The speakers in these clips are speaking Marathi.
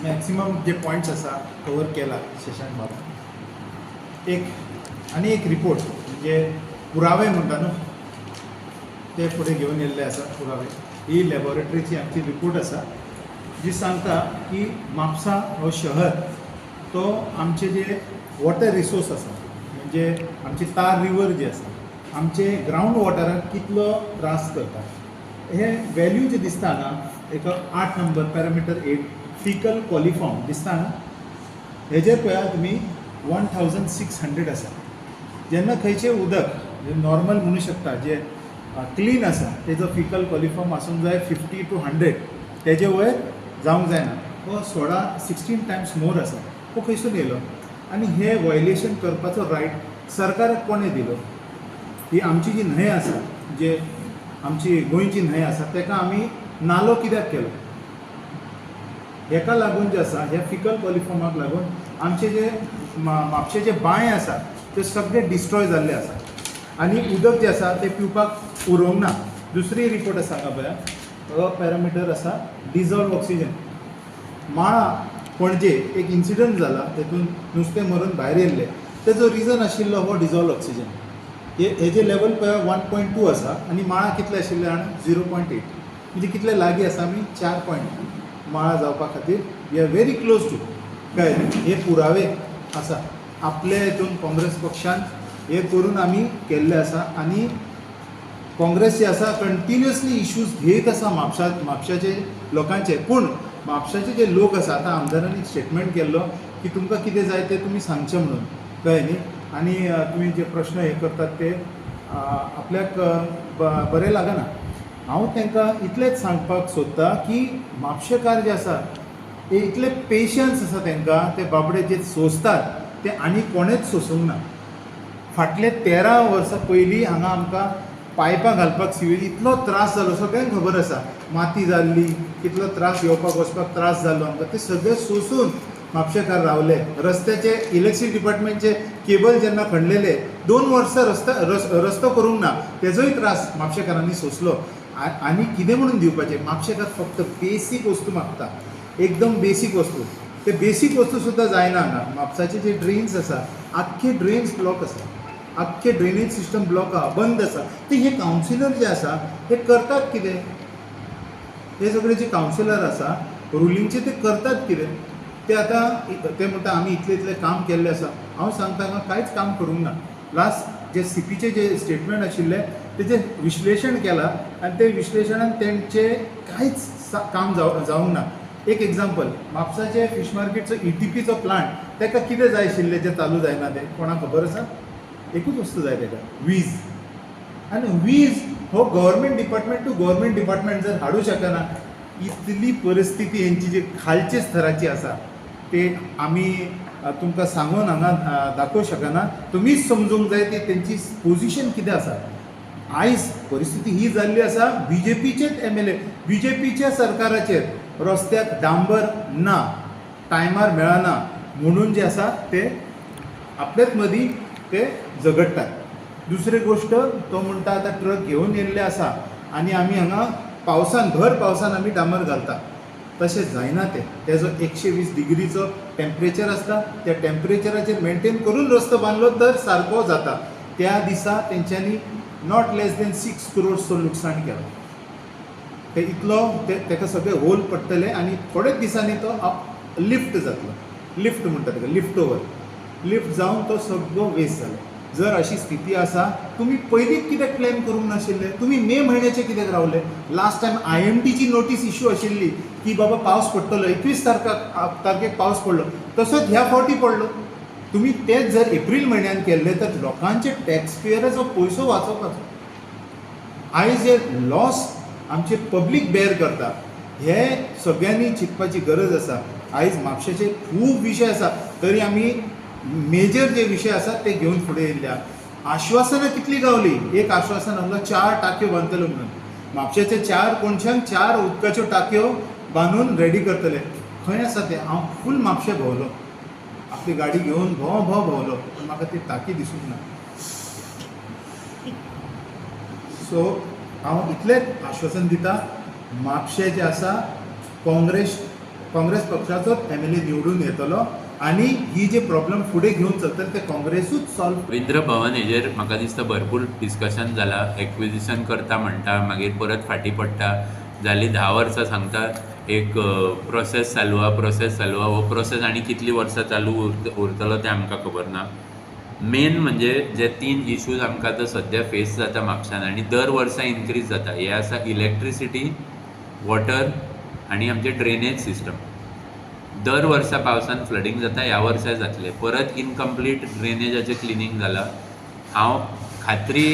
मॅक्सिमम जे पॉईंट्स आसा कवर केला शशांक बाबा. एक रिपोर्ट म्हणजे पुरावे म्हणटा न्हू ते फुडें घेवन येल्ले आसा. पुरावे ही लॅबॉरेटरीची आमची रिपोर्ट आसा जी सांगता की म्हापसा हो शहर तो आमचे जे वॉटर रिसोर्स आसा म्हणजे आमची तार रिवर जी आसा आमचे ग्रावंड वॉटराक कितलो त्रास करता. हे वॅल्यू जे दिसता हांगा एक 8 नंबर पॅरामिटर 8 फिकल कॉलिफॉर्म दिसता हांगा. हेजेर पळया तुमी 1600 आसा. जेन्ना खंयचें उदक जे नॉर्मल म्हणू शकता जे क्लीन आसा तेजो फिकल कॉलिफॉर्म आसूंक जाय 50 to 100 तेजे वयर जावंक जायना. तो 16 टायम्स मोर आसा. तो खंयसून येयलो आनी हे वॉयलेशन करपाचो रायट सरकाराक कोणें दिलो. ही आमची जी न्हंय आसा जे आमची गोंयची न्हंय आसा ताका आमी नालो कित्याक केलो. हेका लागून जे आसा ह्या फिकल कॉलिफॉर्माक लागून आमचे जे म्हापशे जे बांय आसा ते सगळे डिस्ट्रॉय जाल्ले आसा आनी उदक जे आसा ते पिवपाक उरोंक ना. दुसरी रिपोर्ट आसा हांगा पळया पॅरामिटर आसा डिजॉल्व ऑक्सिजन. माळा पणजे एक इन्सिडंट जाला तेतून नुस्तें मरून भायर येयल्ले तेजो रिजन आशिल्लो हो डिजॉल्व ऑक्सिजन. हेजे लेवल पळया 1.2 आसा आनी माळा कितले आशिल्ले जाणा 0.8 म्हणजे कितले लागीं आसा आमी 4 पॉयंट माळा जावपा खातीर we are very close to. कळ्ळें. हे पुरावे आसा आपले हितून काँग्रेस पक्षान हे करून आमी केल्ले आसा आनी काँग्रेस जे आसा कंटिन्युअसली इश्यूज घेत आसा म्हापशाचे लोकांचे. पूण म्हापशाचे जे लोक आसा आतां आमदारांनी स्टेटमेंट केल्लो की तुमकां कितें जाय तें तुमी सांगचें म्हणून. कळ्ळें न्ही. आनी तुमी जे प्रश्न हे करतात ते आपल्याक बरें लागना. हांव तांकां इतलेंच सांगपाक सोदतां की म्हापशेकार जे आसा ते इतले पेशन्स आसा तांकां ते बाबडे जे सोंसतात ते आनी कोणेच सोंसूंक ना. फाटले 13 वर्सां पयलीं हांगा आमकां पायपां घालपाक सिवेज इतलो त्रास जालो सगळ्यांक खबर आसा. माती जाल्ली कितलो त्रास येवपाक वचपाक त्रास जाल्लो आमकां ते सगळे सोंसून म्हापशेकार रावले. रस्त्याचे इलेक्ट्रिसिटी डिपार्टमेंटचे केबल जेन्ना खणलेले 2 वर्सां रस्तो करूंक ना तेजोय त्रास म्हापशेकारांनी सोंसलो. आनी कितें म्हणून दिवपाचें. म्हापशेकार फक्त बेसीक वस्तू मागता एकदम बेसीक वस्तू. ते बेसीक वस्तू सुद्दां जायना हांगा. म्हापसाचे जे ड्रेन्स आसा आख्खे ड्रेन्स ब्लॉक आसा. आख्खे ड्रेनेज सिस्टम ब्लॉक आहा बंद आसा. ते हे कावन्सिलर जे आसा ते करतात कितें. हे सगळे जे कावन्सिलर आसा रुलींगचे ते करतात कितें. ते आतां ते म्हणटा आमी इतलें काम केल्लें आसा. हांव सांगता हांगा कांयच काम करूंक ना. लास्ट जे सीपीचे जे स्टेटमेंट आशिल्ले तेजें विश्लेशण केलां आनी ते विश्लेशणान तेंचे कांयच काम जावंक ना. एक एग्जाम्पल म्हापसाचे फीश मार्केटचो ETPचो प्लांट ताका कितें जाय आशिल्लें जे चालू जायना तें कोणाक खबर आसा. एकूच वस्तू जाय ताका वीज. आनी वीज हो government department to government department जर हाडूं शकना इतली परिस्थिती हेंची जी खालचे स्तराची आसा ते आमी तुमकां सांगून हांगा दाखोवंक शकना. तुमीच समजूंक जाय ती तेंची पोजिशन कितें आसा. आयज परिस्थिती ही जाल्ली आसा BJPचेच MLA BJPच्या सरकाराचेर रस्त्याक डांबर ना टायमार मेळना म्हणून जे आसा ते आपल्याच मदीं ते झगडटात. दुसरी गोश्ट तो म्हणटा आतां ट्रक घेवन येयल्ले आसा आनी आमी हांगा पावसान भर पावसान आमी डांबर घालता. तशें जायना तें. तेजो 120 डिग्रीचो टेम्परेचर आसता. त्या टेम्परेचराचेर मेंटेन करून रस्तो बांदलो तर सारको जाता. त्या दिसा तेंच्यांनी नॉट लेस दॅन 6 crores लुकसाण केलो. ते इतलो ताका सगळे होल पडटले आनी थोडेच दिसांनी तो लिफ्ट जातलो. लिफ्ट म्हणटा ताका लिफ्ट ओवर. लिफ्ट जावन तो सगळो वेस्ट जालो. जर अशी स्थिती आसा तुमी पयलींच कित्याक प्लॅन करूंक नाशिल्ले. तुमी मे म्हयन्याचे कित्याक रावले. लास्ट टायम IMTची नोटीस इश्यू आशिल्ली की बाबा पावस पडटलो 21 तारखेक पावस पडलो. तसोच ह्या फावटी पडलो. तुमी तेच जर एप्रील म्हयन्यान केल्ले तर लोकांचे टॅक्स पेयराचो पयसो वाचोवपाचो. आयज जे लॉस आमचे पब्लीक बेर करता हे सगळ्यांनी चिंतपाची गरज आसा. आयज म्हापशेचे खूब विशय आसा तरी आमी मेजर जे विशय आसा ते घेवन फुडें येयल्या. आश्वासनां कितली गावली. एक आश्वासन आसलो 4 टांक्यो बांदतलो म्हणून. म्हापशेचे 4 कोणशांक 4 उदकाच्यो टांक्यो बांदून रेडी करतले. खंय आसा ते. हांव फूल म्हापशे भोंवलो आपली गाडी घेवन भोंवलो पूण म्हाका ती टांकी दिसूंक ना. सो हांव इतलेंच आश्वासन दिता म्हापशे जे आसा काँग्रेस काँग्रेस पक्षाचोच MLA निवडून येतलो आणि ही जे प्रॉब्लेम फुडें घेवन चलतले ते काँग्रेसूच सॉल्व. रवींद्र भवन हेजेर म्हाका दिसता भरपूर डिस्कशन जाला. एक्विजिशन करता म्हणटा, मागीर परत फाटीं पडटा. जाली 10 वर्सां सांगता एक प्रोसेस चालू आहा हो प्रोसेस आनी कितलीं वर्सां चालू उरतलो तें आमकां खबर ना. मेन म्हणजे जे 3 इश्यूज आमकां आतां सद्या फेस जाता म्हापशान आनी दर वर्सा इन्क्रीज जाता, हे आसा इलेक्ट्रिसिटी, वॉटर आनी आमचे ड्रेनेज सिस्टम. दर वर्सा पावसान फ्लडींग जाता, ह्या वर्सा जातलें. परत इनकम्प्लीट ड्रेनेजाचें क्लिनींग जालां. हांव खात्री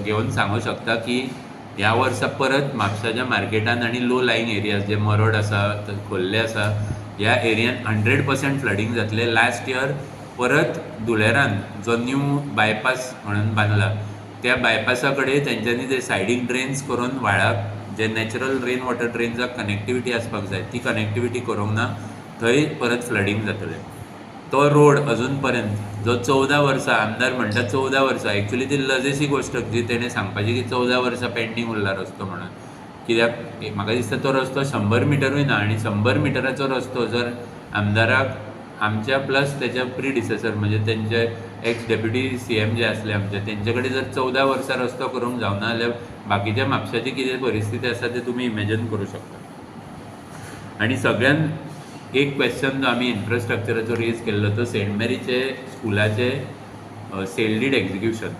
घेवन सांगूं शकता की ह्या वर्सा परत म्हापशाच्या मार्केटान आनी लो लायिंग एरियाज जे मरोड आसा, खोल्ले आसा, ह्या एरियान 100% फ्लडींग जातलें. लास्ट इयर परत धुळेरान जो न्यू बायपास म्हणून बांदला, त्या बायपासा कडेन तेंच्यांनी ते सायडीक ड्रेन्स करून व्हाळाक जे नॅचरल रेन वॉटर ड्रेन्साक कनेक्टिविटी आसपाक जाय ती कनेक्टिविटी करूंक ना, थंय परत फ्लडींग जातलें. तो रोड अजून पर्यंत जो 14 वर्सां आमदार म्हणटा 14 वर्सां, एक्चुली ती लजेची गोश्ट जी तेणें सांगपाची की 14 वर्सां पेंडींग उरला रस्तो म्हणून. कित्याक म्हाका दिसता तो रस्तो 100 मिटरूय ना आनी 100 मिटराचो रस्तो जर आमदाराक आमच्या प्लस तेच्या प्रिडिसेसर म्हणजे तेंचे एक्स डेप्युटी CM जे आसले आमचे तेंचे कडेन जर 14 वर्सां रस्तो करूंक जावना जाल्यार बाकीच्या म्हापशाची कितें परिस्थिती आसा तें तुमी इमॅजिन करूं शकता. आनी सगळ्यान एक क्वेश्चन जो आमी इन्फ्रास्ट्रक्चराचो रेज केल्लो तो सेंट मॅरीचे स्कुलाचे सेल्डीड एग्जिक्युशन.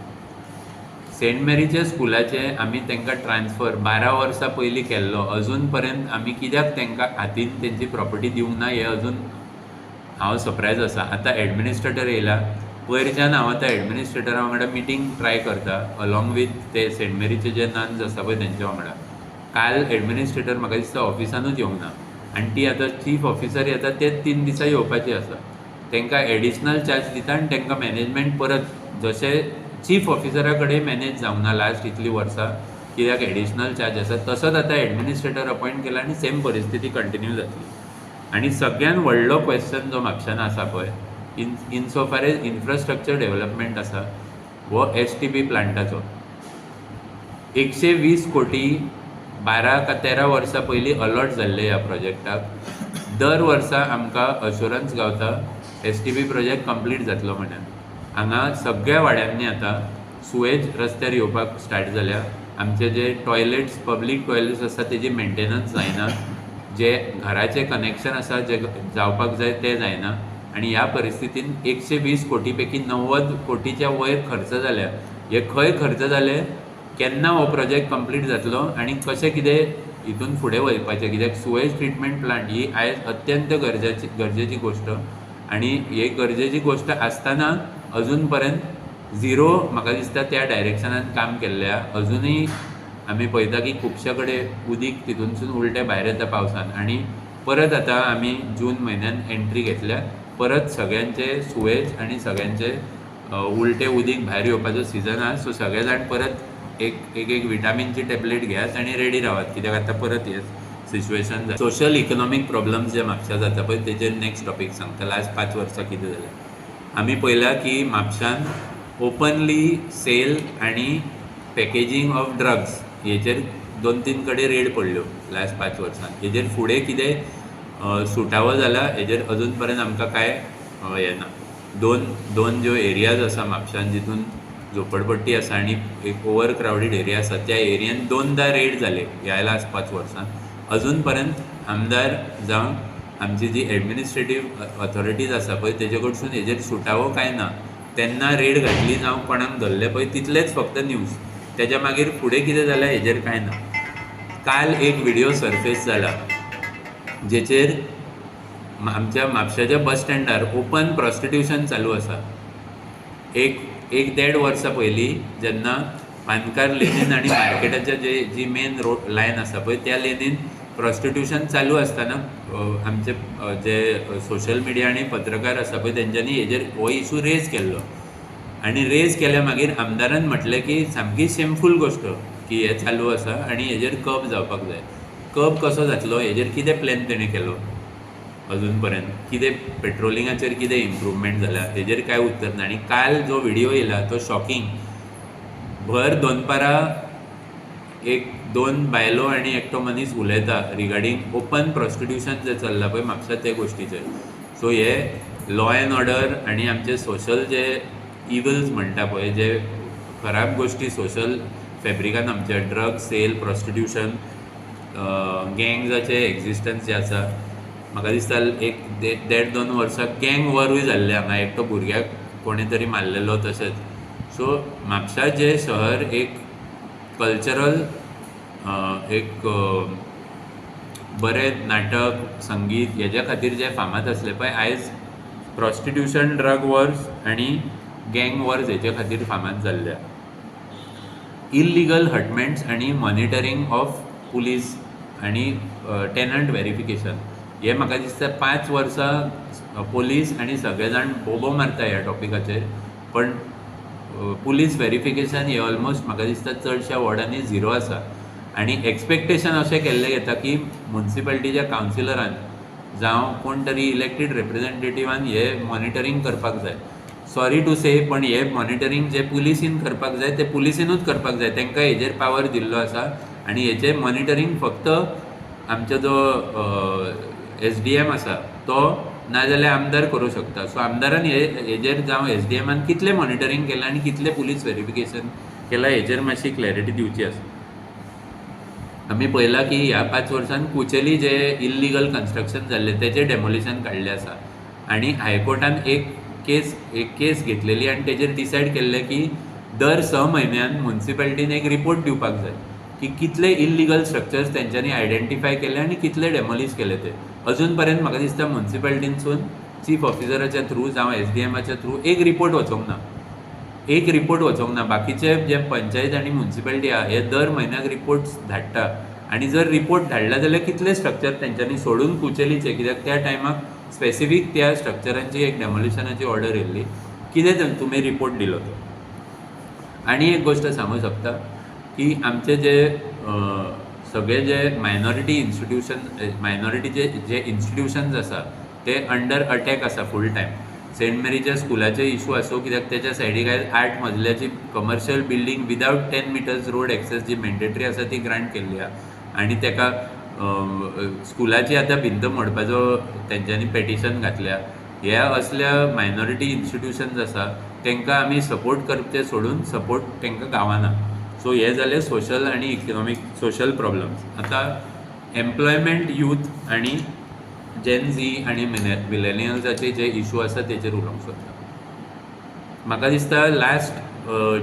सेंट मॅरीचे स्कुलाचे आमी तांकां ट्रान्सफर 12 वर्सां पयलीं केल्लो, अजून पर्यंत आमी कित्याक तांकां हातीन तेंची प्रॉपर्टी दिवंक ना हें अजून हांव सरप्रायज आसा. आतां एडमिनिस्ट्रेटर येयला, वयरच्यान हांव आतां एडमिनिस्ट्रेटरा वांगडा मिटींग ट्राय करता अलॉंग वीथ ते सेंट मॅरीचे जे नन्स आसा पळय तेंच्या वांगडा. काल एडमिनिस्ट्रेटर म्हाका दिसता ऑफिसानूच येवंक ना आनी ती आतां चीफ ऑफिसर येता तेच 3 दिसा येवपाची आसा. तांकां एडिशनल चार्ज दिता आनी तांकां मॅनेजमेंट परत जशें चीफ ऑफिसरा कडेन मॅनेज जावंक ना लास्ट इतलीं वर्सां कित्याक एडिशनल चार्ज आसा, तसोच आतां एडमिनिस्ट्रेटर अपॉयंट केला आनी सेम परिस्थिती कंटिन्यू जातली. आनी सगळ्यान व्हडलो क्वेश्चन जो म्हापशान आसा पळय in so far as infrastructure development आसा वो STP प्लांटाचो. 120 कोटी 12 का 13 वर्सां पयलीं अलॉट जाल्ले ह्या प्रोजेक्टाक. दर वर्सा आमकां अश्युरन्स गावता STP प्रोजेक्ट कंप्लीट जातलो म्हणून. हांगा सगळ्या वाड्यांनी आतां सुवेज रस्त्यार येवपाक स्टार्ट जाल्या. आमचे जे टॉयलेट्स पब्लीक टॉयलेट्स आसा तेजी मेंटेनन्स जायना, जे घराचें कनेक्शन आसा जे जावपाक जाय तें जायना. आनी ह्या परिस्थितीन 120 कोटी पैकी 90 कोटीच्या वयर खर्च जाल्या. हे खंय खर्च जाले, केन्ना हो प्रोजेक्ट कंप्लीट जातलो आनी कशें कितें हितून फुडें वचपाचें, कित्याक सुवेज ट्रिटमेंट प्लांट ही आयज अत्यंत गरजेची गोश्ट. आनी ही गरजेची गोश्ट आसतना अजून पर्यंत झिरो म्हाका दिसता त्या डायरेक्शनान काम केल्ल्या. अजुनूय आमी पळयता की खुबशे कडेन उदीक तितूनसून उलटें भायर येता पावसान. आनी परत आतां आमी जून म्हयन्यान एंट्री घेतल्या, परत सगळ्यांचे सुवेज आनी सगळ्यांचे उलटें उदीक भायर येवपाचो सिजन आसा. सो सगळे जाण परत एक विटामीनची टॅबलेट घेयात आनी रेडी रावात, कित्याक आतां परत हे सिच्युएशन जाता. सोशल इकॉनॉमीक प्रॉब्लम्स जे म्हापशा जाता पळय तेजेर नेक्स्ट टॉपीक सांगता. लास्ट 5 वर्सां कितें जालें आमी पळयलां की म्हापशान ओपनली सेल आनी पॅकेजींग ऑफ ड्रग्स हेचेर 2-3 कडेन रेड पडल्यो लास्ट 5 वर्सांत. हेजेर फुडें कितें सुटावो जाला हेजेर अजून पर्यंत आमकां कांय हें ना. दोन ज्यो एरियाज आसा म्हापशान जितून झोपडपट्टी आसा आनी एक ओवर क्रावडीड एरिया आसा त्या एरियान 2दा रेड जाले ह्या लास्ट 5 वर्सांत. अजून पर्यंत आमदार जावं आमची जी एडमिनिस्ट्रेटीव ऑथॉरिटीज आसा पळय तेजे कडसून हेजेर सुटावो कांय ना. तेन्ना रेड घातली जावं कोणाक धरले पळय तितलेच फक्त न्यूज, तेज्या मागीर फुडें कितें जालें हेजेर कांय ना. काल एक व्हिडिओ सरफेस जाला जेचेर आमच्या म्हापशाच्या बस स्टँडार ओपन प्रॉस्टिट्यूशन चालू आसा. एक 1.5 वर्सां पयलीं जेन्ना पानकार लेनीन आनी मार्केटाच्या जी मेन रोड लायन आसा पळय त्या लेनीन प्रॉस्टिट्यूशन चालू आसतना आमचे जे सोशल मिडिया आनी पत्रकार आसा पळय तेंच्यांनी हेजेर हो इशू रेज केल्लो. आनी रेज केल्या मागीर आमदारान म्हटलें की सामकी शेमफूल गोश्ट की हें चालू आसा आनी हेजेर कर्ब जावपाक जाय. कर्ब कसो जातलो हेजेर कितें प्लॅन तेणें केलो अजून पर्यंत, कितें पेट्रोलिंगाचेर कितें इम्प्रूवमेंट जाला हेजेर कांय उत्तर ना. आनी काल जो व्हिडिओ येयला तो शॉकिंग. भर दोनपारा एक 2 बायलो आनी एकटो मनीस उलयता रिगार्डींग ओपन प्रॉस्टिट्यूशन जें चल्लां पळय म्हापसा ते गोश्टीचेर. सो हे लॉ एंड ऑर्डर आनी आमचे सोशल जे इवल्स म्हणटा पळय, जे खराब गोश्टी सोशल फॅब्रिकान आमचे ड्रग सेल, प्रॉस्टिट्यूशन, गँग्साचें एक्झिस्टन्स जें आसा, म्हाका दिसता एक 1.5-2 वर्सां गँग वॉरूय जाल्लें हांगा, एकटो भुरग्याक कोणें तरी मारलेलो तशेंच. सो म्हापसा जें शहर एक कल्चरल एक बरें नाटक, संगीत हेज्या खातीर जे फामाद आसले पळय, आयज प्रॉस्टिट्यूशन, ड्रग वॉर्स आनी गँग वॉर्स हेजे खातीर फामाद जाल्ल्या. इल्लिगल हटमेंट्स आनी मॉनिटरींग ऑफ पुलीस आनी टेनंट व्हेरिफिकेशन, हे म्हाका दिसता 5 वर्सां पुलीस आनी सगळे जाण बोबो मारता ह्या टॉपिकाचेर, पण पुलीस व्हेरिफिकेशन हे ऑलमोस्ट म्हाका दिसता चडशा वॉर्डांनी 0 आसा. आनी एक्सपेक्टेशन अशें केल्लें घेता की म्युन्सिपालिटीच्या कावन्सिलरान जावं कोण तरी इलेक्टेड रिप्रेझेंटेटिव्हान हे मॉनिटरींग करपाक जाय. सॉरी टू से, पण हे मॉनिटरींग जे पुलिसीन करपाक जाय ते पुलिसीनूच करपाक जाय. तांकां हेजेर पावर दिल्लो आसा आनी हेचें मॉनिटरींग फक्त आमचो जो SDM आसा तो, नाजाल्यार आमदार करूं शकता. सो आमदारान हेजेर जावं SDMान कितलें मॉनिटरींग केलां आनी कितलें पुलीस व्हेरिफिकेशन केलां हेजेर मातशी क्लॅरिटी दिवची आसा. आमी पळयलां की ह्या 5 वर्सांत कुचेली जे इल्लिगल कन्स्ट्रक्शन जाल्लें तेजें डेमोलिशन काडलें आसा आनी हायकोर्टान एक केस घेतलेली आनी तेजेर डिसायड केल्लें की दर 6 म्हयन्यान म्युन्सिपालिटीन एक रिपोर्ट दिवपाक जाय की कितले इल्लिगल स्ट्रक्चर्स तेंच्यांनी आयडेंटिफाय केले आनी कितले डेमोलिश केले ते. अजून पर्यंत म्हाका दिसता म्युन्सिपालिटीनसून चीफ ऑफिसराच्या थ्रू जावं SDMाच्या थ्रू एक रिपोर्ट वचोंक ना. बाकीचे जे पंचायत आनी म्युन्सिपालिटी आहा हे दर म्हयन्याक रिपोर्ट्स धाडटा आनी जर रिपोर्ट धाडला जाल्यार कितले स्ट्रक्चर तेंच्यांनी सोडून कुचेलीचे, कित्याक त्या टायमाक स्पेसिफीक त्या स्ट्रक्चरांची एक डेमोलिशनाची ऑर्डर येयल्ली, कितें तुमी रिपोर्ट दिलो तो. आनी एक गोश्ट सांगूं शकता की आमचे जे सगळे जे मायनॉरिटी जे इन्स्टिट्यूशन्स आसा ते अंडर अटॅक आसा फूल टायम. सेंट मेरीच्या स्कुलाचे इशू आसूं, कित्याक तेच्या सायडीक आयज 8 मजल्याची commercial building without 10 metres road access जी मॅन्डेटरी आसा ती ग्रांट केल्ली आहा आनी तेका स्कुलाची आतां भिंत मोडपाचो तेंच्यांनी पेटिशन घातल्या. ह्या असल्या मायनॉरिटी इन्स्टिट्यूशन्स आसा तांकां आमी सपोर्ट करचे सोडून सपोर्ट तांकां गावना. सो हे जाले सोशल आनी इकॉनॉमीक सोशल प्रॉब्लम्स. आतां एम्प्लॉयमेंट, यूथ आनी जेन झी आनी मिलेनियल्साचे जे इशू आसा तेचेर उलोवंक सोदता. म्हाका दिसता लास्ट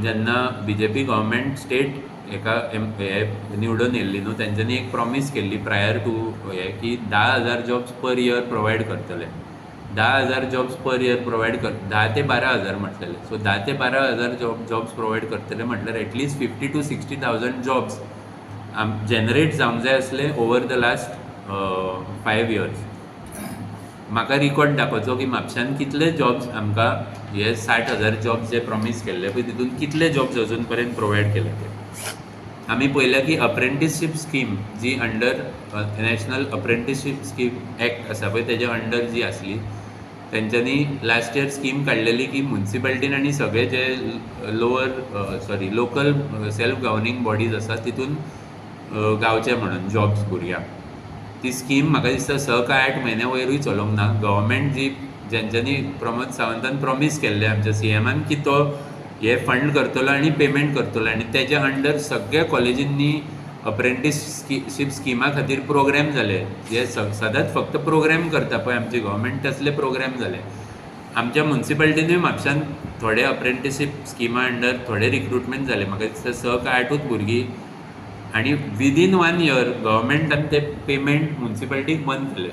जेन्ना BJP गव्हर्मेंट स्टेट एका निवडून येयल्ली न्हू, तेंच्यांनी एक प्रॉमीस केल्ली प्रायर टू हे की 10,000 जॉब्स पर इयर प्रोवायड करतले. 10,000 जॉब्स पर इयर प्रोवायड 10 ते 12,000 म्हटलेले. सो 10 ते 12,000 जॉब्स प्रोवायड करतले म्हटल्यार एटलीस्ट 50,000 to 60,000 जॉब्स जनरेट जावंक जाय आसले ओवर द लास्ट 5 years. म्हाका रिकॉर्ड दाखोवचो की म्हापशान कितले जॉब्स आमकां हे 60,000 जॉब्स जे प्रॉमीस केल्ले पळय तितून कितले जॉब्स अजून पर्यंत प्रोवायड केले ते. आमी पळयल्या की अप्रेंटिसशीप स्कीम जी under national apprenticeship scheme act आसा पळय तेजे अंडर जी आसली, तेंच्यांनी लास्ट इयर स्कीम काडलेली की म्युन्सिपालिटीन आनी सगळे जे लोकल सेल्फ गव्हर्निंग बॉडीज आसा तितून गावचे म्हणून जॉब्स भुरग्यांक. ती स्कीम म्हाका दिसता 6 का 8 म्हयने वयरूय चलोवंक ना. गव्हर्मेंट जी जेंच्यांनी प्रमोद सावंतान प्रॉमीस केल्ले आमच्या CMान की तो हे फंड करतलो आनी पेमेंट करतलो आनी तेज्या अंडर सगळ्या कॉलेजींनी अप्रेंटिसशीप स्किमा खातीर प्रोग्राम जाले. जे सदांच फक्त प्रोग्राम करता पळय आमचे गव्हर्मेंट, तसले प्रोग्राम जाले. आमच्या म्युन्सिपालिटीनूय म्हापशान थोडे अप्रेंटिसशीप स्किमा अंडर थोडे रिक्रुटमेंट जाले. म्हाका दिसता 6 का 8 भुरगीं आनी विदीन 1 year गव्हर्मेंटान ते पेमेंट म्युन्सिपालिटीक बंद केले.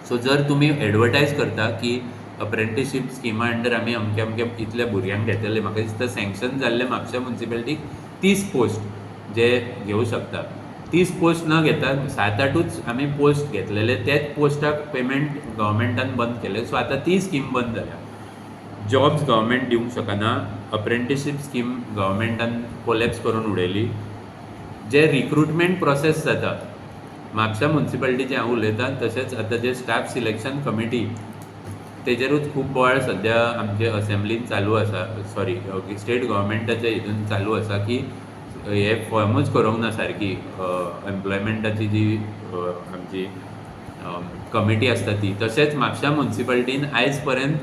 सो जर तुमी एडवर्टायज करता की अप्रेंटिसशीप स्किमा अंडर आमी अमके अमके इतल्या भुरग्यांक घेतले, म्हाका दिसता सँक्शन जाल्ले म्हापशा म्युन्सिपालिटीक 30 पोस्ट जे घेवं शकता. 30 पोस्ट न घेता 7-8च आमी पोस्ट घेतलेले, तेच पोस्टाक पेमेंट गव्हर्मेंटान बंद केले. सो आतां ती स्कीम बंद जाल्या. जॉब्स गव्हर्मेंट दिवंक शकना. अप्रेंटिसशीप स्कीम गव्हर्मेंटान कोलॅप्स करून उडयली. जे रिक्रुटमेंट प्रोसेस जाता म्हापशा म्युन्सिपालिटीचे हांव उलयतां, तशेंच आतां जे स्टाफ सिलेक्शन कमिटी तेजेरूच खूब बोवाळ सद्या आमचे असेंब्लीन चालू आसा, स्टेट गव्हर्मेंटाच्या हितून चालू आसा की हे फॉर्मूच करूंक ना सारकी एम्प्लॉयमेंटाची जी आमची कमिटी आसता ती. तशेंच म्हापशा म्युन्सिपालिटीन आयज पर्यंत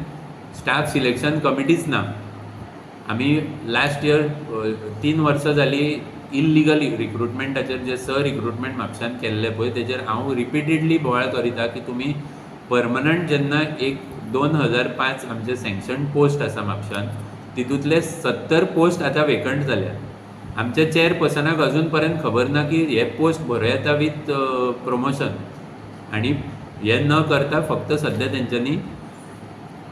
स्टाफ सिलेक्शन कमिटीच ना. आमी लास्ट इयर 3 वर्सां जालीं इल्लिगल रिक्रुटमेंटाचेर जे रिक्रुटमेंट म्हापशान केल्ले पळय तेजेर हांव रिपिटेडली बोवाळ करिता की तुमी परमनंट जेन्ना 2005 आमचे सँक्शन पोस्ट आसा म्हापशान तितूंतले 70 पोस्ट आतां वेकंट जाल्या. आमच्या चेअरपर्सनाक अजून पर्यंत खबर ना की हे पोस्ट बरो येता विथ प्रमोशन आनी हे न करता फक्त सद्या तेंच्यांनी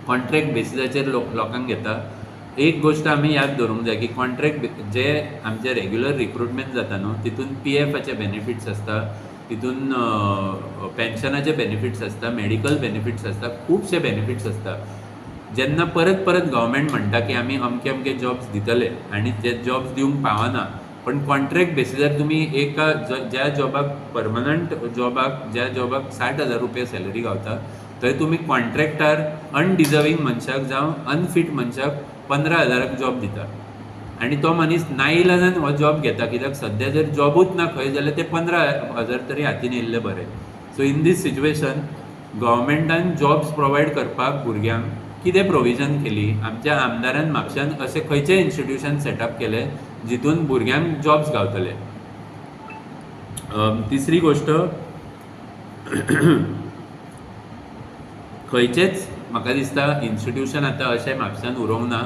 कॉन्ट्रॅक्ट बेसिसाचेर लोकांक घेता. एक गोष्ट आमी याद दवरूंक जाय की कॉन्ट्रॅक्ट जे आमचे रेग्युलर रिक्रुटमेंट जाता न्हू तितून PFचे बेनिफिट्स आसता, तितून पेन्शनाचे बेनिफिट्स आसता, मेडिकल बेनिफिट्स आसता, खुबशे बेनिफिट्स आसता. जेन्ना परत परत गव्हर्मेंट म्हणटा की आमी अमके अमके जॉब्स दितले आनी ते जॉब्स दिवंक पावना, पण कॉन्ट्रॅक्ट बेसिसार तुमी एका ज्या जॉबाक परमनंट जॉबाक ज्या जॉबाक 60,000 रुपया सॅलरी गावता थंय तुमी कॉन्ट्रॅक्टार अनडिजर्वींग मनशाक जावं अनफीट मनशाक 15,000 जॉब दिता आनी तो मनीस नाइलाजान हो जॉब घेता. कित्याक सद्या जर जॉबूच ना खंय जाल्यार ते 15,000 तरी हातीन येयल्ले बरे. सो इन दीस सिच्युएशन गव्हर्मेंटान जॉब्स प्रोवायड करपाक भुरग्यांक कितें प्रोविजन केली. आमच्या आमदारान म्हापशान अशें खंयचें इन्स्टिट्यूशन सेटअप केलें जितून भुरग्यांक जॉब्स गावतले. तिसरी गोष्ट खंयचेच म्हाका दिसता इन्स्टिट्यूशन आतां अशें म्हापशान उरोंक ना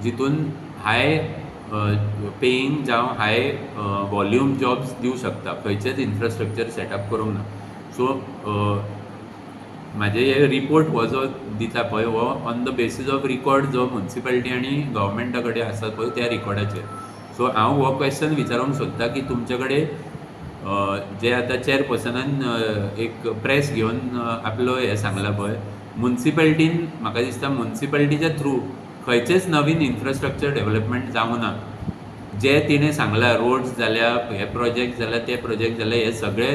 जितून हाय पेईंग जावं हाय वॉल्यूम जॉब्स दिवंक शकता. खंयचेच इन्फ्रास्ट्रक्चर सेटअप करूंक ना. सो म्हाजे हे रिपोर्ट हो जो दिता पळय हो on the basis of record जो म्युन्सिपालिटी आनी गव्हर्मेंटा कडेन आसा पळय त्या रिकॉर्डाचेर. सो हांव हो क्वेश्चन विचारूंक सोदता की तुमचे कडेन जे आतां चेअरपर्सनान एक प्रेस घेवन आपलो हे सांगला पळय म्युन्सिपालिटीन म्हाका दिसता म्युन्सिपालिटीच्या थ्रू खंयचेच नवीन इन्फ्रास्ट्रक्चर डेव्हलपमेंट जावं ना. जे तिणें सांगला रोड्स जाल्या हे प्रोजेक्ट जाल्या ते प्रोजेक्ट जाल्या हे सगळे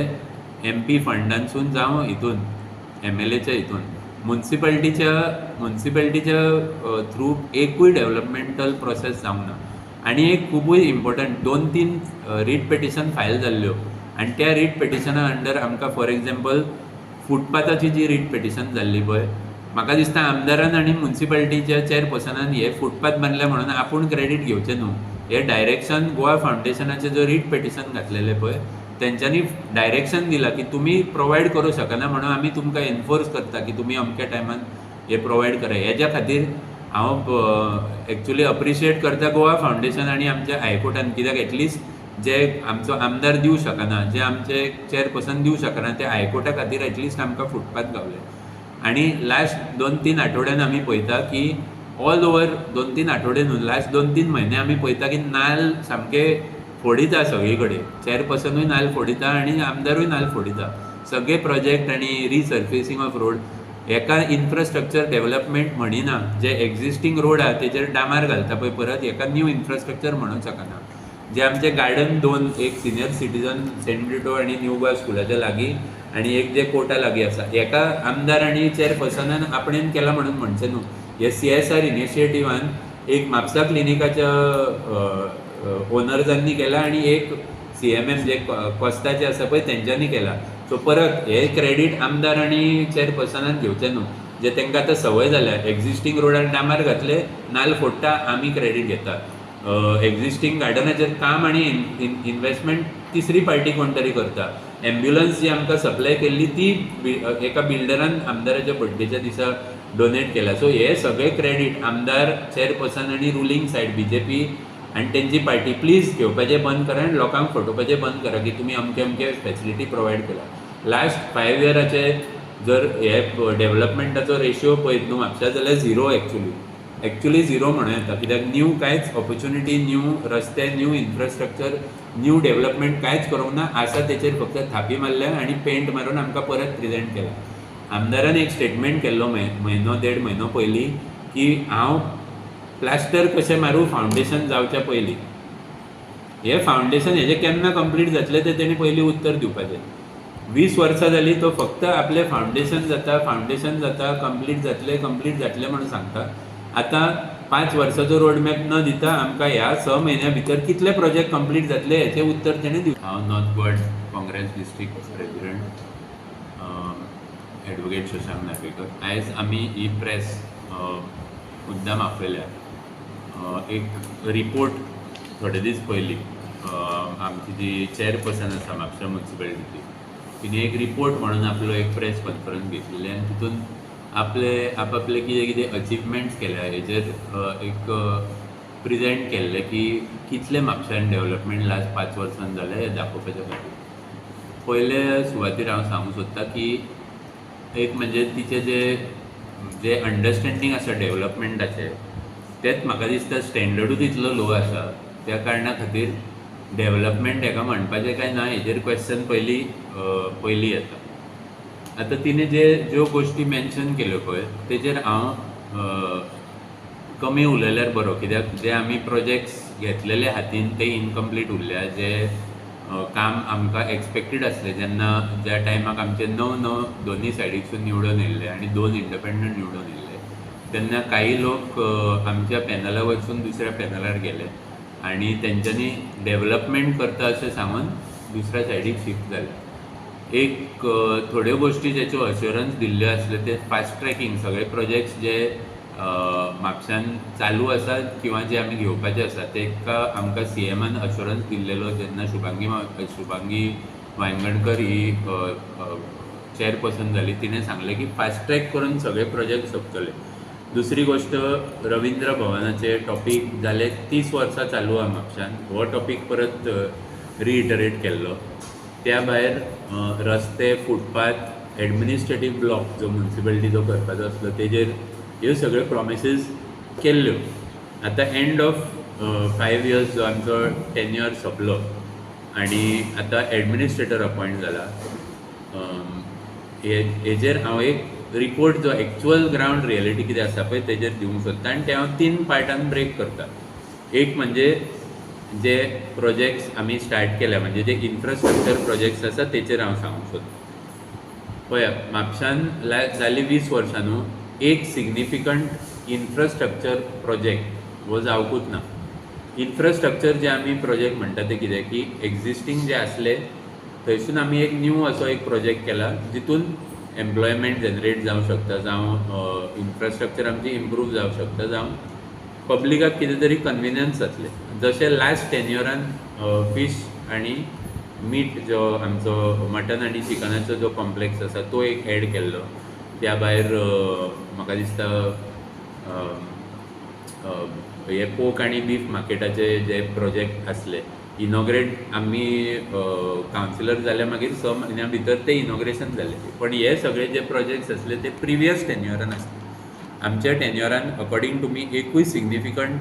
MP फंडांसून जावं हितून MLAच्या हितून म्युन्सिपालिटीच्या थ्रू एकूय डेव्हलपमेंटल प्रोसेस जावंक ना. आनी एक खूबूय इम्पॉर्टंट 2-3 रीट पेटिशन फायल जाल्ल्यो आनी त्या रीट पेटिशना अंडर आमकां फॉर एग्जाम्पल फुटपाथाची जी रीट पेटिशन जाल्ली पळय म्हाका दिसता आमदारान आनी म्युन्सिपालिटीच्या चेअरपर्सनान हे फुटपाथ बांदले म्हणून आपूण क्रेडीट घेवचें न्हू. हे डायरेक्शन गोवा फावंडेशनाचे जो रीट पेटिशन घातलेले पळय तेंच्यांनी डायरेक्शन दिला की तुमी प्रोवायड करूं शकना म्हणून आमी तुमकां एनफोर्स करता की तुमी अमक्या टायमान हे प्रोवायड करा. हेज्या खातीर हांव एक्चुली अप्रिशिएट करता गोवा फावंडेशन आनी आमच्या हायकोर्टान. कित्याक एटलिस्ट जे आमचो आमदार दिवंक शकना जे आमचे चेअरपर्सन दिवंक शकना ते हायकोर्टा खातीर एटलिस्ट आमकां फुटपाथ गावले. आनी लास्ट 2-3 आठवड्यान आमी पळयता की ऑल ओवर 2-3 आठवडे न्हू लास्ट 2-3 म्हयने आमी पळयता की नाल्ल सामके फोडिता सगळे कडेन. चेअरपर्सनूय नाल्ल फोडिता आनी आमदारूय नाल्ल फोडिता. सगळे प्रोजेक्ट आनी रिसर्फेसींग ऑफ रोड एका इन्फ्रास्ट्रक्चर डेव्हलपमेंट म्हणिना. जे एक्झिस्टींग रोड आहा तेजेर डांबार घालता पळय परत एका न्यू इन्फ्रास्ट्रक्चर म्हणूंक शकना. जे आमचे गार्डन 2 एक सिनियर सिटीजन सेंट ब्रिटो आनी न्यू गोवा स्कुलाच्या लागीं आनी एक जे कोर्टा लागीं आसा एका आमदार आनी चेअरपर्सनान आपणेन केला म्हणून म्हणचें न्हू. हे CSR इनिशिएटिव्हान एक म्हापसा क्लिनिकाच्या ओनर्सांनी केला आनी एक CMM जे कोस्ताचे आसा पळय तेंच्यांनी केला. सो परत हे क्रेडीट आमदार आनी चेअरपर्सनान घेवचें न्हू. जे तांकां आतां संवय जाल्या एक्झिस्टींग रोडार डांबार घातले नाल्ल फोडटा आमी क्रेडीट घेता. एक्झिस्टींग गार्डनाचेर काम आनी इन्वेस्टमेंट तिसरी पार्टी कोण तरी करता. एम्ब्युलन्स जी आमकां सप्लाय केल्ली ती एका बिल्डरान आमदाराच्या बड्डेच्या दिसा डोनेट केला. सो हे सगळे क्रेडीट आमदार चेअरपर्सन आनी रुलींग सायड BJP आनी तेंची पार्टी प्लीज घेवपाचें बंद करा आनी लोकांक फटोवपाचें बंद करा की तुमी अमके अमके फॅसिलिटी प्रोवायड केला. लास्ट 5 इयराचे जर हे डेव्हलपमेंटाचो रेशियो पळयत न्हू म्हापशा जाल्यार 0 एक्चुली 0 म्हणूं येता. कित्याक न्यू कांयच ऑपॉर्च्युनिटी न्यू रस्ते न्यू इन्फ्रास्ट्रक्चर न्यू डेव्हलपमेंट कांयच करूंक ना. आसा तेचेर फक्त थापी मारल्या आनी पेंट मारून आमकां परत प्रेजेंट केला. आमदारान एक स्टेटमेंट केल्लो 1.5 म्हयनो पयलीं की हांव प्लास्टर कशें मारूं फावंडेशन जावच्या पयलीं. हे फावंडेशन हेजें केन्ना कंप्लीट जातलें तें तेणी पयलीं उत्तर दिवपाचें. 20 वर्सां जालीं तो फक्त आपलें फावंडेशन जाता कंप्लीट जातलें म्हणून सांगता. आतां 5 वर्साचो रोड मॅप न दिता आमकां ह्या 6 म्हयन्या भितर कितले प्रोजेक्ट कंप्लीट जातले हेचें उत्तर तेणें दिवं. हांव North Goa Congress district president advocate Shashank Narvekar. आयज आमी ही प्रेस मुद्दाम आपयल्या एक रिपोर्ट थोडे दीस पयलीं आमची जी चेअरपर्सन आसा म्हापसा म्युन्सिपालिटीची तिने एक रिपोर्ट म्हणून आपलो एक प्रेस कॉन्फरन्स घेतलेली आनी तितून आपले कितें कितें अचिवमेंट्स केल्या हेजेर एक प्रिजेंट केल्ले की कितले म्हापशान डेव्हलपमेंट लास्ट 5 वर्सान जालें हें दाखोवपाच्या खातीर. पयले सुवातेर हांव सांगूंक सोदतां की एक म्हणजे तिचे जे अंडरस्टँडींग आसा डेव्हलपमेंटाचें तेंच म्हाका दिसता स्टँडर्डूच इतलो लो आसा. त्या कारणा खातीर डेव्हलपमेंट हेका म्हणपाचें काय ना हेजेर क्वेश्चन पयलीं येता. आतां तिने ज्यो गोश्टी मेन्शन केल्यो पळय तेजेर हांव कमी उलयल्यार बरो, कित्याक जे आमी प्रोजेक्ट्स घेतलेले हातीन ते इनकम्प्लीट उरल्या. जे काम आमकां एक्सपेक्टेड आसलें ज्या टायमाक आमचे 9 दोनी सायडीकसून निवडून येयल्ले आनी 2 इंडिपेंडंट निवडून येयल्ले तेन्ना काही लोक आमच्या पॅनला वचून दुसऱ्या पॅनलार गेले आनी तेंच्यांनी डेव्हलपमेंट करता अशें सांगून दुसऱ्या सायडीक शिफ्ट जाले. एक थोड्यो गोश्टी जेच्यो अश्युरन्स दिल्ल्यो आसल्यो ते फास्ट ट्रॅकींग सगळे प्रोजेक्ट्स जे म्हापशान चालू आसात किंवा जे आमी घेवपाचे आसा तेका आमकां CMन अश्युरन्स दिल्लेलो जेन्ना शुभांगी वांयगणकर ही चेअरपर्सन जाली. तिणें सांगलें की फास्ट ट्रॅक करून सगळे प्रोजेक्ट सोंपतले. दुसरी गोश्ट रविंद्र भवनाचे टॉपीक जाले 30 वर्सां चालू आहा म्हापशान. हो टॉपीक परत रिइटरेट केल्लो. त्या भायर रस्ते, फुटपाथ, एडमिनिस्ट्रेटीव ब्लॉक जो म्युन्सिपालिटीचो करपाचो आसलो तेजेर ह्यो सगळ्यो प्रॉमिसीस केल्ल्यो. आतां एंड ऑफ 5 इयर्स जो आमचो टेन्युअर सोंपलो आनी आतां एडमिनिस्ट्रेटर अपॉयंट जाला. हेजेर हांव एक रिपोर्ट जो एक्चुअल ग्रावंड रियलिटी कितें आसा पळय तेजेर दिवंक सोदता आनी ते हांव 3 पार्टान ब्रेक करता. एक म्हणजे जे प्रोजेक्ट्स आमी स्टार्ट केल्या म्हणजे जे इन्फ्रास्ट्रक्चर प्रोजेक्ट्स आसा तेचेर हांव सांगूंक सोदतां. पळयात म्हापशान जालीं 20 वर्सां न्हू एक सिग्निफिकंट इन्फ्रास्ट्रक्चर प्रोजेक्ट हो जावंकूच ना. इन्फ्रास्ट्रक्चर जे आमी प्रोजेक्ट म्हणटा ते कितें की एक्झिस्टींग जे आसले थंयसून आमी एक न्यू असो एक प्रोजेक्ट केला जितून एम्प्लॉयमेंट जनरेट जावंक शकता, जावं इन्फ्रास्ट्रक्चर आमची इम्प्रूव जावंक शकता, जावं पब्लिकाक कितें तरी कन्विनियन्स जातलें. जशें लास्ट टेन्युअरान फीश आनी मीट जो आमचो मटन आनी चिकनाचो जो कॉम्प्लेक्स आसा तो एक एड केल्लो. त्या भायर म्हाका दिसता हे पोक आनी बीफ मार्केटाचे जे प्रोजेक्ट आसले इनॉग्रेट आमी कावन्सिलर जाल्या मागीर 6 म्हयन्या भितर ते इनॉग्रेशन जालें. पण हे सगळे जे प्रोजेक्ट्स आसले ते प्रिवियस टेन्युअरान आसले. आमच्या टेन्युअरान अकॉर्डिंग टू मी एकूय सिग्निफिकंट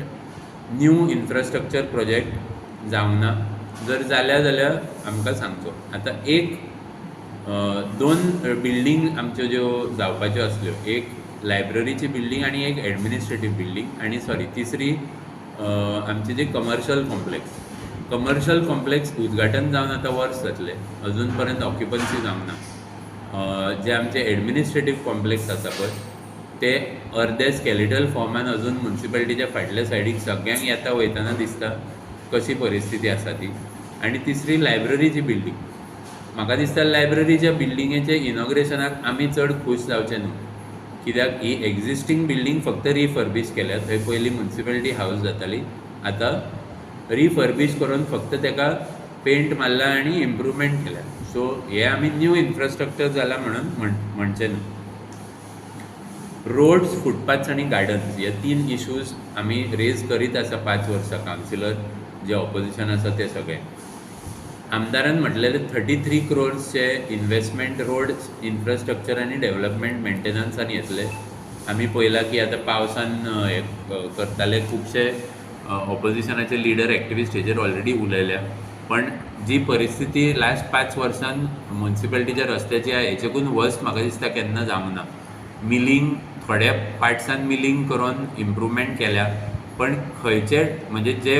न्यू इन्फ्रास्ट्रक्चर प्रोजेक्ट जावंक ना. जर जाल्यार आमकां सांगचो. आतां एक 2 बिल्डींग आमच्यो ज्यो जावपाच्यो आसल्यो, एक लायब्ररीची बिल्डींग आनी एक एडमिनिस्ट्रेटीव बिल्डींग आनी तिसरी आमची जी कमर्शियल कॉम्प्लेक्स उद्घाटन जावन आतां वर्स जातले अजून पर्यंत ऑक्युपन्सी जावंक ना. जे आमचे एडमिनिस्ट्रेटीव कॉम्प्लेक्स आसा पळय ते अर्दे स्केलिटल फॉर्मान अजून म्युन्सिपालिटीच्या फाटल्या सायडीक सगळ्यांक येता वयतना दिसता कशी परिस्थिती आसा ती. आनी तिसरी लायब्ररीची बिल्डींग. म्हाका दिसता लायब्ररीच्या बिल्डिंगेचे इनॉग्रेशनाक आमी चड खूश जावचे न्हू, कित्याक ही एक्झिस्टींग बिल्डींग फक्त रिफर्बिश केल्या. थंय पयलीं म्युन्सिपालिटी हावस जाताली, आतां रिफर्बिश करून फक्त ताका पेंट मारला आनी इम्प्रुवमेंट केल्या. सो हे आमी न्यू इन्फ्रास्ट्रक्चर जाला म्हणून म्हणचे न्हू. रोड्स, फुटपाथ्स आनी गार्डन्स हे 3 इश्यूज आमी रेज करीत आसा 5 वर्सां. कावन्सिलर जे ऑपोजिशन आसा ते सगळे आमदारान म्हटलेले 33 crores इन्वेस्टमेंट रोड्स, इन्फ्रास्ट्रक्चर आनी डेव्हलपमेंट मेंटेनन्सान येतले. आमी पळयलां की आतां पावसान हे करताले खुबशे ऑपोजिशनाचे लिडर एक्टिविस्ट हेजेर ऑलरेडी उलयल्या. पण जी परिस्थिती लास्ट 5 वर्सान म्युन्सिपालिटीच्या रस्त्याची आहे हेच्याकून वर्स्ट म्हाका दिसता केन्ना जावंक ना. मिलींग थोड्या पार्ट्सान मिलींग करून इम्प्रुवमेंट केल्या, पण खंयचे म्हणजे जे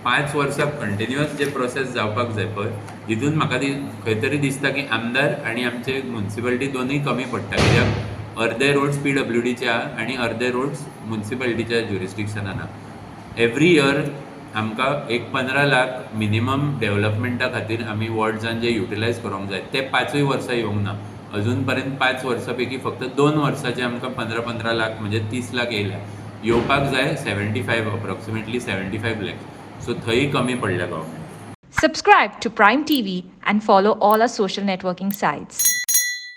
5 वर्सां कंटिन्युअस जे प्रोसेस जावपाक जाय पळय हितून म्हाका खंय तरी दिसता की आमदार आनी आमचे म्युन्सिपालिटी दोनूय कमी पडटा. कित्याक अर्दे रोड्स PWDचे आहा आनी अर्दे रोड्स म्युन्सिपालिटीच्या ज्युरिस्डिक्शनान आहा. एवरी इयर आमकां एक 15 लाख मिनिमम डेव्हलपमेंटा खातीर आमी वॉर्ड्सान जे युटिलायज करूंक जाय ते 5 वर्सां येवंक ना. अजून पर्यंत 5 वर्सां पैकी फक्त 2 वर्सांचे आमकां 15 लाख म्हणजे 30 लाख येयल्या. येवपाक जाय 75 अप्रॉक्सिमेटली 75 लॅक्स. सो थंय कमी पडल्या government. Subscribe to Prime TV and follow all our social networking sites.